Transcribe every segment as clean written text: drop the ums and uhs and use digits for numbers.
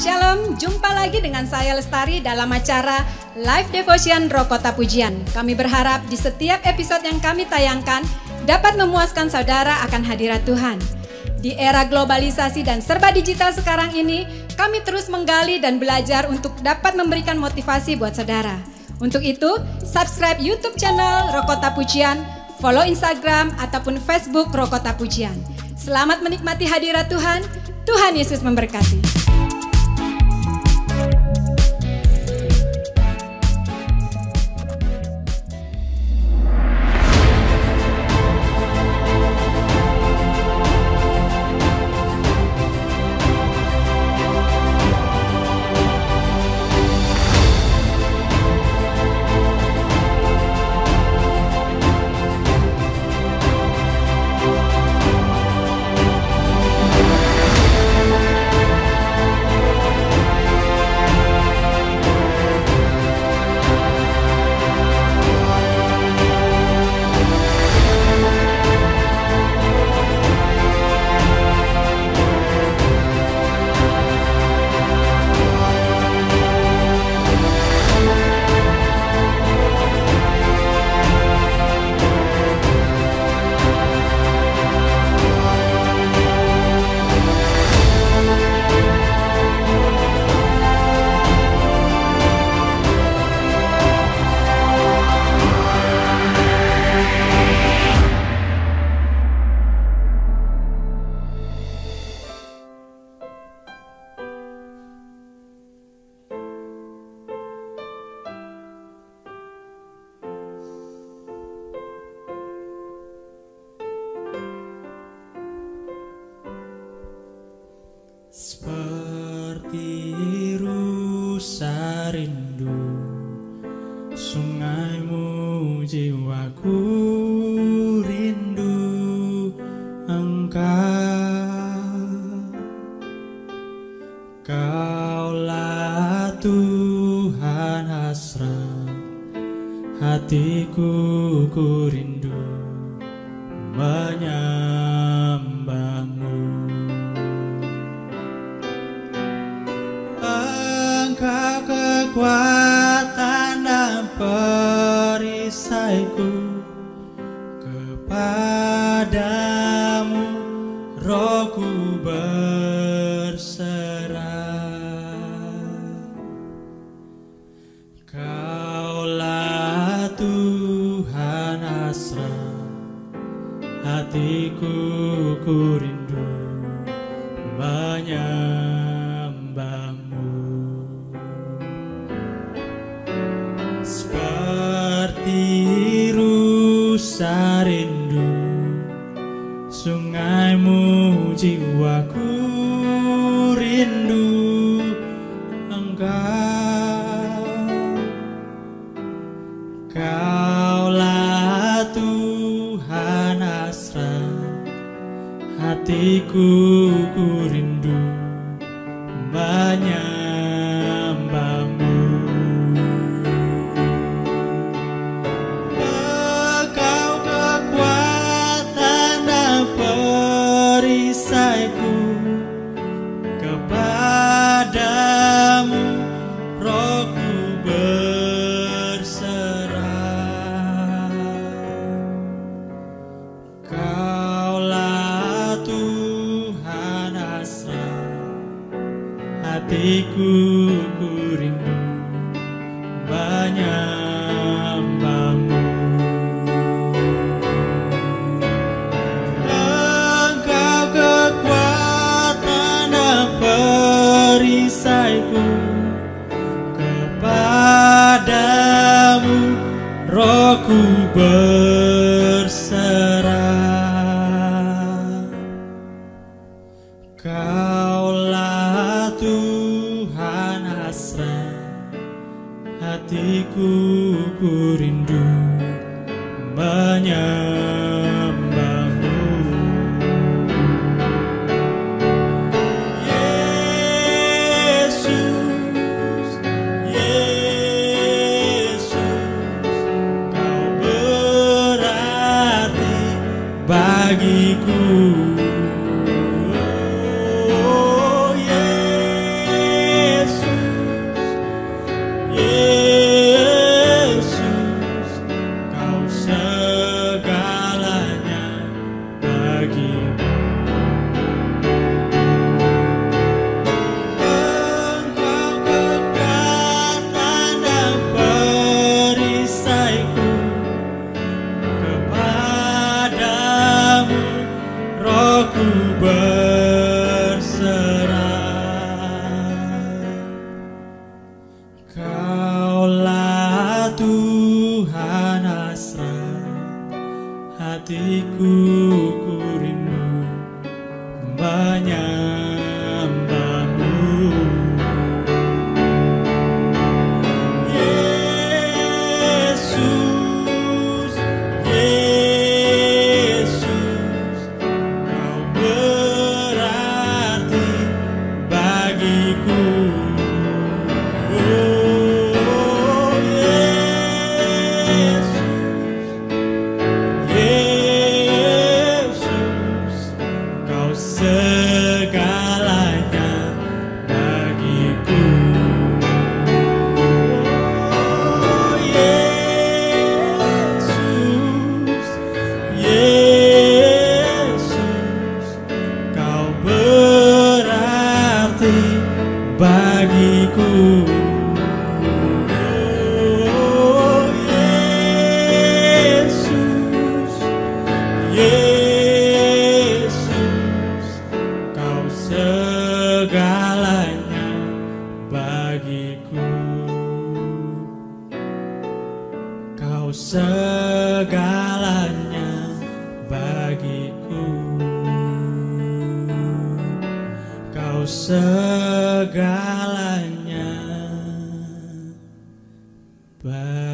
Shalom, jumpa lagi dengan saya Lestari dalam acara Live Devotion Roh Kota Pujian. Kami berharap di setiap episode yang kami tayangkan dapat memuaskan saudara akan hadirat Tuhan. Di era globalisasi dan serba digital sekarang ini, kami terus menggali dan belajar untuk dapat memberikan motivasi buat saudara. Untuk itu, subscribe YouTube channel Roh Kota Pujian, follow Instagram ataupun Facebook Roh Kota Pujian. Selamat menikmati hadirat Tuhan. Tuhan Yesus memberkati. Seperti rusa rindu sungaimu, jiwaku rindu Engkau. Kaulah Tuhan hasrat hatiku, ku rindu menyembahmu. Engkau kekuatan dan perisaiku, kepadamu rohku berserah. Kaulah Tuhan hasrat hatiku, ku rindu menyembahmu. Seperti rusa rindu sungaimu, jiwaku rindu Engkau. Kaulah Tuhan hasrat hatiku, ku rindu menyembahmu. Engkau kekuatan dan perisaiku, kepadamu rohku berserah. Kaulah Tuhan hasrat hatiku, ku rindu menyembahmu. Engkau kekuatan dan perisaiku, kepadamu rohku berserah. Kaulah Tuhan hasrat hatiku, ku rindu menyembahmu. Yesus, Yesus, Kau berarti bagiku. Oh Yesus, bagiku. Oh Yesus, Yesus, Kau segalanya bagiku. Oh Yesus, Yesus, Kau berarti bagiku. Oh Yesus, Yesus, Kau segalanya bagiku. Kau segalanya bagiku. Kau segalanya bagiku.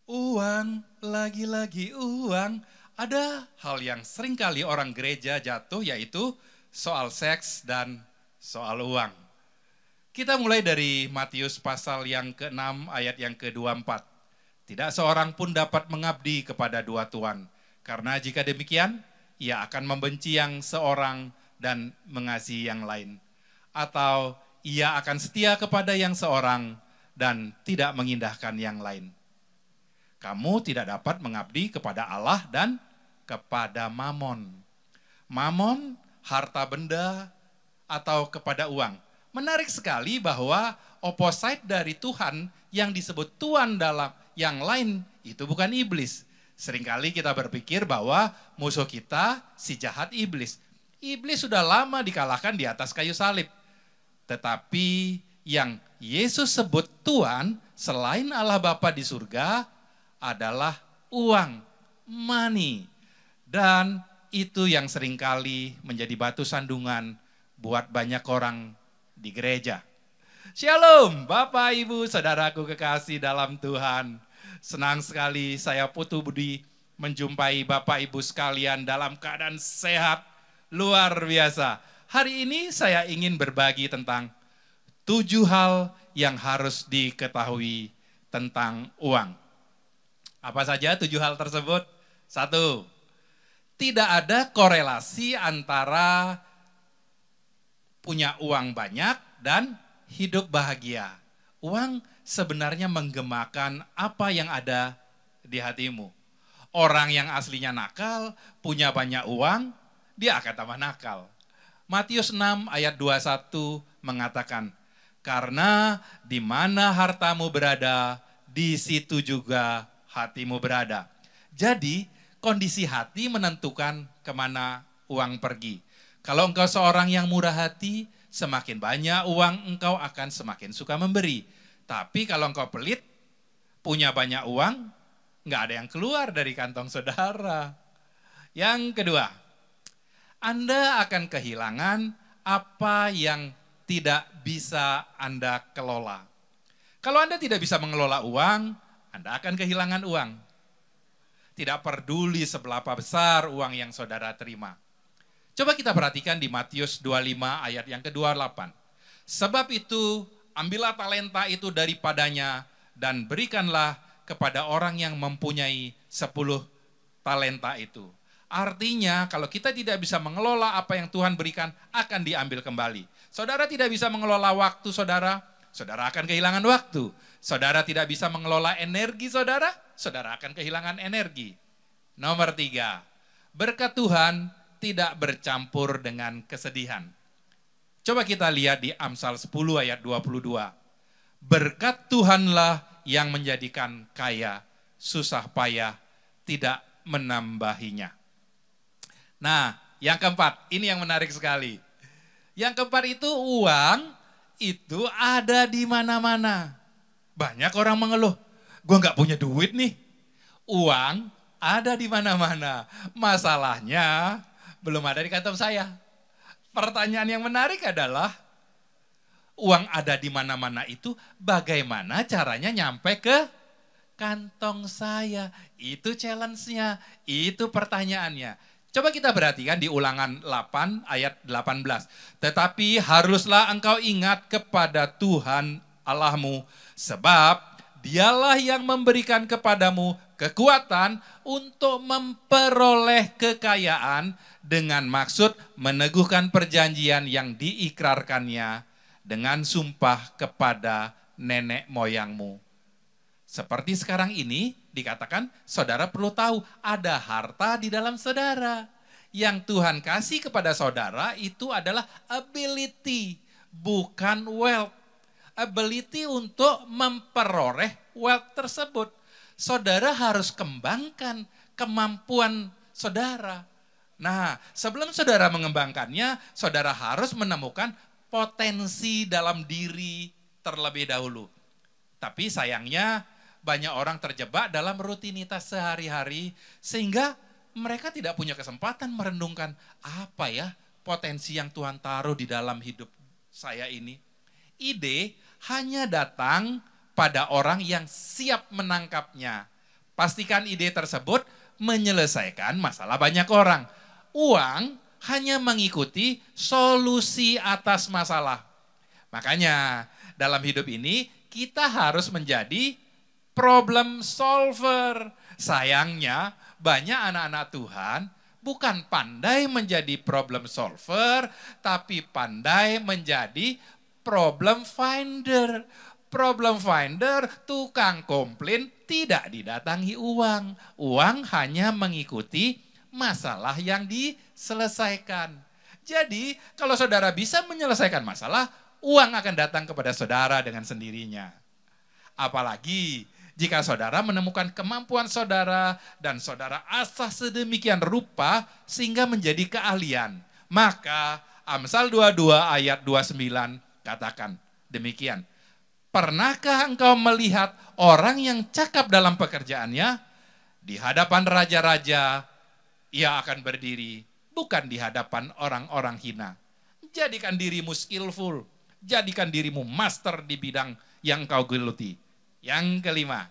Uang, lagi-lagi uang. Ada hal yang seringkali orang gereja jatuh, yaitu soal seks dan soal uang. Kita mulai dari Matius pasal yang ke-6 ayat yang ke-24. Tidak seorang pun dapat mengabdi kepada dua tuan, karena jika demikian, ia akan membenci yang seorang dan mengasihi yang lain. Atau ia akan setia kepada yang seorang dan tidak mengindahkan yang lain. Kamu tidak dapat mengabdi kepada Allah dan kepada mamon. Mamon, harta benda, atau kepada uang. Menarik sekali bahwa opposite dari Tuhan yang disebut Tuhan dalam yang lain itu bukan iblis. Seringkali kita berpikir bahwa musuh kita si jahat iblis. Iblis sudah lama dikalahkan di atas kayu salib. Tetapi yang Yesus sebut Tuhan selain Allah Bapa di surga adalah uang, money. Dan itu yang seringkali menjadi batu sandungan buat banyak orang di gereja. Shalom Bapak Ibu Saudaraku kekasih dalam Tuhan. Senang sekali saya Putu Budi menjumpai Bapak Ibu sekalian dalam keadaan sehat luar biasa. Hari ini saya ingin berbagi tentang 7 hal yang harus diketahui tentang uang. Apa saja 7 hal tersebut? 1. Tidak ada korelasi antara punya uang banyak dan hidup bahagia. Uang sebenarnya menggemakan apa yang ada di hatimu. Orang yang aslinya nakal, punya banyak uang, dia akan tambah nakal. Matius 6 ayat 21 mengatakan, karena di mana hartamu berada, di situ juga hatimu berada. Jadi kondisi hati menentukan kemana uang pergi. Kalau engkau seorang yang murah hati, semakin banyak uang engkau akan semakin suka memberi. Tapi kalau engkau pelit, punya banyak uang, nggak ada yang keluar dari kantong saudara. Yang kedua, Anda akan kehilangan apa yang tidak bisa Anda kelola. Kalau Anda tidak bisa mengelola uang, Anda akan kehilangan uang. Tidak peduli seberapa besar uang yang saudara terima. Coba kita perhatikan di Matius 25 ayat yang ke-28. Sebab itu, ambillah talenta itu daripadanya dan berikanlah kepada orang yang mempunyai 10 talenta itu. Artinya kalau kita tidak bisa mengelola apa yang Tuhan berikan, akan diambil kembali. Saudara tidak bisa mengelola waktu saudara, saudara akan kehilangan waktu. Saudara tidak bisa mengelola energi saudara, saudara akan kehilangan energi. Nomor 3, berkat Tuhan tidak bercampur dengan kesedihan. Coba kita lihat di Amsal 10 ayat 22. Berkat Tuhanlah yang menjadikan kaya, susah payah, tidak menambahinya. Nah, yang keempat, ini yang menarik sekali. Yang keempat itu uang itu ada di mana-mana. Banyak orang mengeluh, gue gak punya duit nih. Uang ada di mana-mana. Masalahnya belum ada di kantong saya. Pertanyaan yang menarik adalah, Uang ada di mana-mana itu, bagaimana caranya nyampe ke kantong saya? Itu challenge-nya, itu pertanyaannya. Coba kita perhatikan di Ulangan 8 ayat 18. Tetapi haruslah engkau ingat kepada Tuhan Allahmu, sebab Dialah yang memberikan kepadamu kekuatan untuk memperoleh kekayaan dengan maksud meneguhkan perjanjian yang diikrarkannya dengan sumpah kepada nenek moyangmu. Seperti sekarang ini dikatakan saudara perlu tahu ada harta di dalam saudara. Yang Tuhan kasih kepada saudara itu adalah ability, bukan wealth. Ability untuk memperoleh wealth tersebut. Saudara harus kembangkan kemampuan saudara. Nah, sebelum saudara mengembangkannya, saudara harus menemukan potensi dalam diri terlebih dahulu. Tapi sayangnya banyak orang terjebak dalam rutinitas sehari-hari sehingga mereka tidak punya kesempatan merenungkan apa ya potensi yang Tuhan taruh di dalam hidup saya ini. Ide hanya datang pada orang yang siap menangkapnya. Pastikan ide tersebut menyelesaikan masalah banyak orang. Uang hanya mengikuti solusi atas masalah. Makanya dalam hidup ini kita harus menjadi problem solver. Sayangnya banyak anak-anak Tuhan bukan pandai menjadi problem solver, tapi pandai menjadi problem finder. Problem finder, tukang komplain, tidak didatangi uang. Uang hanya mengikuti masalah yang diselesaikan. Jadi kalau saudara bisa menyelesaikan masalah, uang akan datang kepada saudara dengan sendirinya. Apalagi jika saudara menemukan kemampuan saudara dan saudara asah sedemikian rupa sehingga menjadi keahlian. Maka Amsal 22 ayat 29 katakan demikian. Pernahkah engkau melihat orang yang cakap dalam pekerjaannya? Di hadapan raja-raja ia akan berdiri, bukan di hadapan orang-orang hina. Jadikan dirimu skillful, jadikan dirimu master di bidang yang kau geluti. Yang kelima,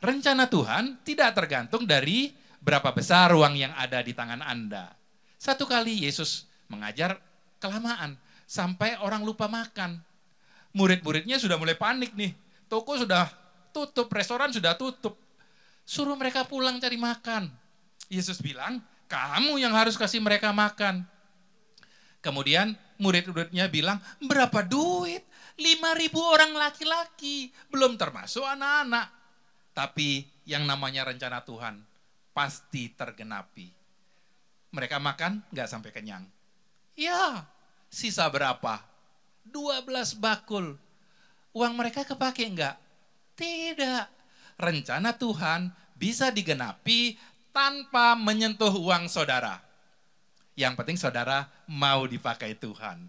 rencana Tuhan tidak tergantung dari berapa besar uang yang ada di tangan Anda. Satu kali Yesus mengajar kelamaan, sampai orang lupa makan. Murid-muridnya sudah mulai panik nih. Toko sudah tutup, restoran sudah tutup. Suruh mereka pulang cari makan. Yesus bilang, kamu yang harus kasih mereka makan. Kemudian murid-muridnya bilang, berapa duit? 5.000 orang laki-laki, belum termasuk anak-anak. Tapi yang namanya rencana Tuhan pasti tergenapi. Mereka makan nggak sampai kenyang. Ya, sisa berapa? 12 bakul. Uang mereka kepake enggak? Tidak. Rencana Tuhan bisa digenapi tanpa menyentuh uang saudara. Yang penting saudara mau dipakai Tuhan.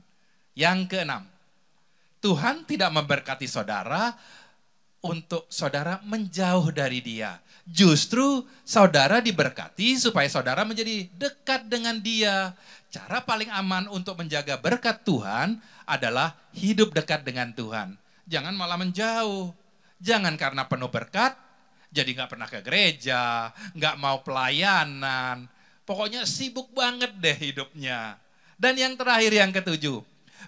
Yang keenam, Tuhan tidak memberkati saudara untuk saudara menjauh dari Dia. Justru saudara diberkati supaya saudara menjadi dekat dengan Dia. Cara paling aman untuk menjaga berkat Tuhan adalah hidup dekat dengan Tuhan. Jangan malah menjauh. Jangan karena penuh berkat, jadi gak pernah ke gereja, gak mau pelayanan. Pokoknya sibuk banget deh hidupnya. Dan yang terakhir, yang ketujuh.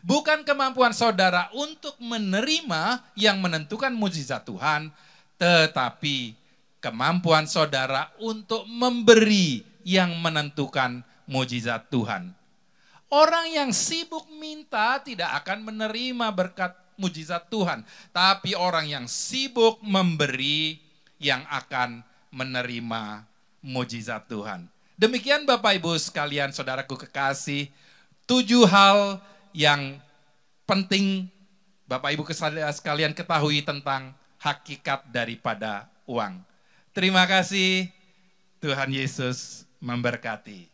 Bukan kemampuan saudara untuk menerima yang menentukan mukjizat Tuhan, tetapi kemampuan saudara untuk memberi yang menentukan mukjizat Tuhan. Orang yang sibuk minta tidak akan menerima berkat mukjizat Tuhan, tapi orang yang sibuk memberi yang akan menerima mukjizat Tuhan. Demikian Bapak Ibu sekalian, saudaraku kekasih, 7 hal yang penting Bapak Ibu sekalian ketahui tentang hakikat daripada uang. Terima kasih, Tuhan Yesus memberkati.